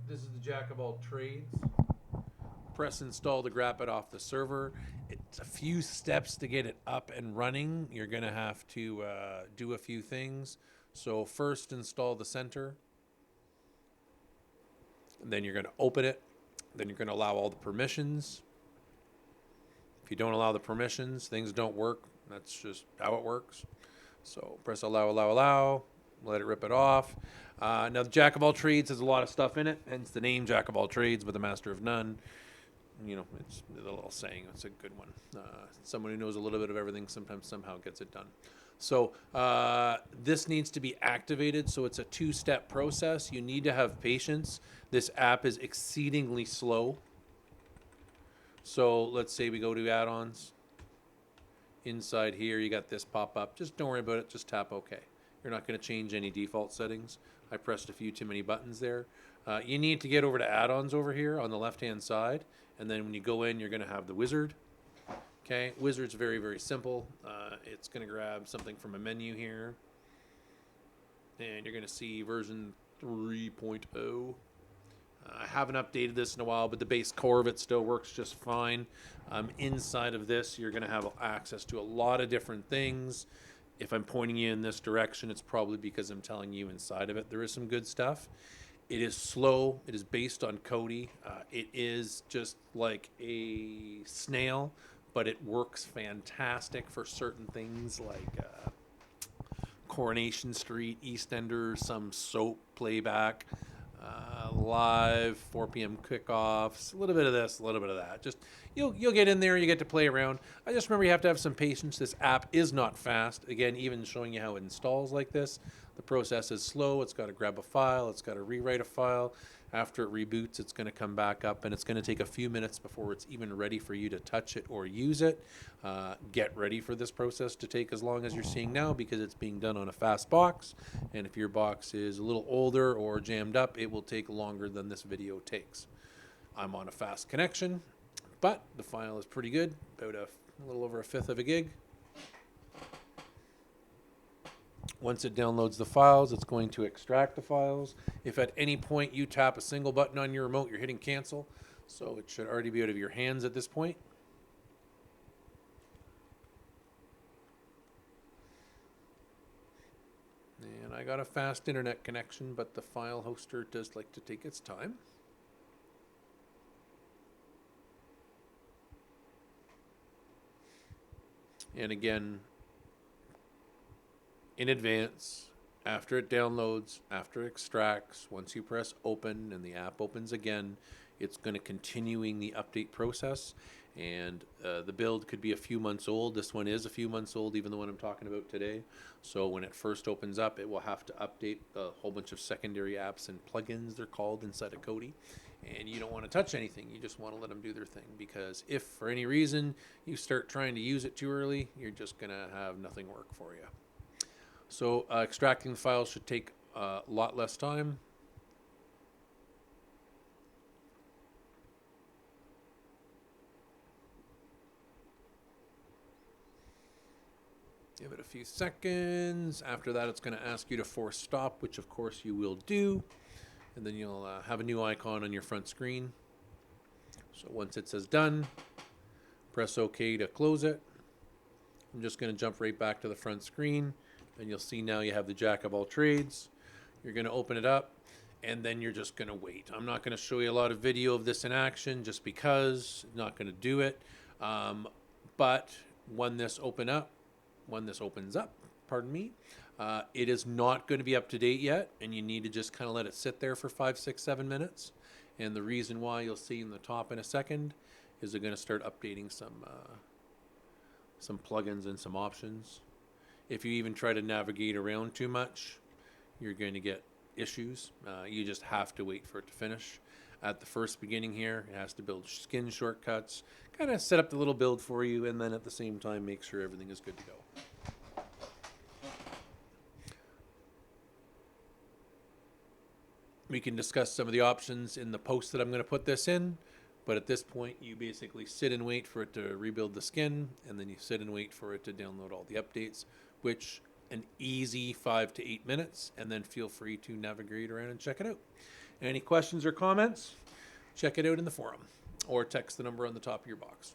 This is the Jack of all trades. Press install to grab it off the server. It's a few steps to get it up and running. You're going to have to do a few things. So first install the center. Then you're going to open it. Then you're going to allow all the permissions. If you don't allow the permissions, things don't work. That's just how it works. So press allow, allow, allow. Let it rip it off. Now, the Jack of all trades has a lot of stuff in it, hence the name Jack of all trades, but the master of none. You know, it's a little saying. It's a good one. Someone who knows a little bit of everything sometimes somehow gets it done. So this needs to be activated. So it's a two-step process. You need to have patience. This app is exceedingly slow. So let's say we go to add-ons. Inside here, you got this pop up. Just don't worry about it. Just tap OK. You're not going to change any default settings. I pressed a few too many buttons there. You need to get over to add-ons over here on the left-hand side. And then when you go in, you're going to have the wizard. Okay, wizard's very, very simple. It's going to grab something from a menu here. And you're going to see version 3.0. I haven't updated this in a while, but the base core of it still works just fine. Inside of this, you're going to have access to a lot of different things. If I'm pointing you in this direction, it's probably because I'm telling you inside of it there is some good stuff. It is slow. It is based on Kodi. It is just like a snail, but it works fantastic for certain things like Coronation Street, EastEnders, some soap playback, live 4 p.m. kickoffs, a little bit of this, a little bit of that. Just you'll get in there, you get to play around. I just remember you have to have some patience. This app is not fast. Again, even showing you how it installs like this, the process is slow. It's got to grab a file, it's got to rewrite a file. After it reboots, it's going to come back up, and it's going to take a few minutes before it's even ready for you to touch it or use it. Get ready for this process to take as long as you're seeing now because it's being done on a fast box. And if your box is a little older or jammed up, it will take longer than this video takes. I'm on a fast connection, but the file is pretty good, about a little over a fifth of a gig. Once it downloads the files, it's going to extract the files. If at any point you tap a single button on your remote, you're hitting cancel. So it should already be out of your hands at this point. And I got a fast internet connection, but the file hoster does like to take its time. And again, in advance, after it downloads, after it extracts, once you press open and the app opens again, it's going to continuing the update process. And the build could be a few months old. This one is a few months old, even the one I'm talking about today. So when it first opens up, it will have to update a whole bunch of secondary apps and plugins, they're called, inside of Kodi. And you don't want to touch anything. You just want to let them do their thing. Because if for any reason you start trying to use it too early, you're just going to have nothing work for you. So extracting the files should take a lot less time. Give it a few seconds. After that, it's going to ask you to force stop, which of course you will do. And then you'll have a new icon on your front screen. So once it says done, press OK to close it. I'm just going to jump right back to the front screen. And you'll see now you have the Jack of all trades. You're going to open it up, and then you're just going to wait. I'm not going to show you a lot of video of this in action just because I'm not going to do it. But when this opens up, pardon me, it is not going to be up to date yet, and you need to just kind of let it sit there for 5, 6, 7 minutes. And the reason why you'll see in the top in a second is they're going to start updating some plugins and some options. If you even try to navigate around too much, you're going to get issues. You just have to wait for it to finish. At the first beginning here, it has to build skin shortcuts, kind of set up the little build for you, and then at the same time make sure everything is good to go. We can discuss some of the options in the post that I'm going to put this in, but at this point you basically sit and wait for it to rebuild the skin, and then you sit and wait for it to download all the updates, which an easy 5 to 8 minutes, and then feel free to navigate around and check it out. Any questions or comments? Check it out in the forum or text the number on the top of your box.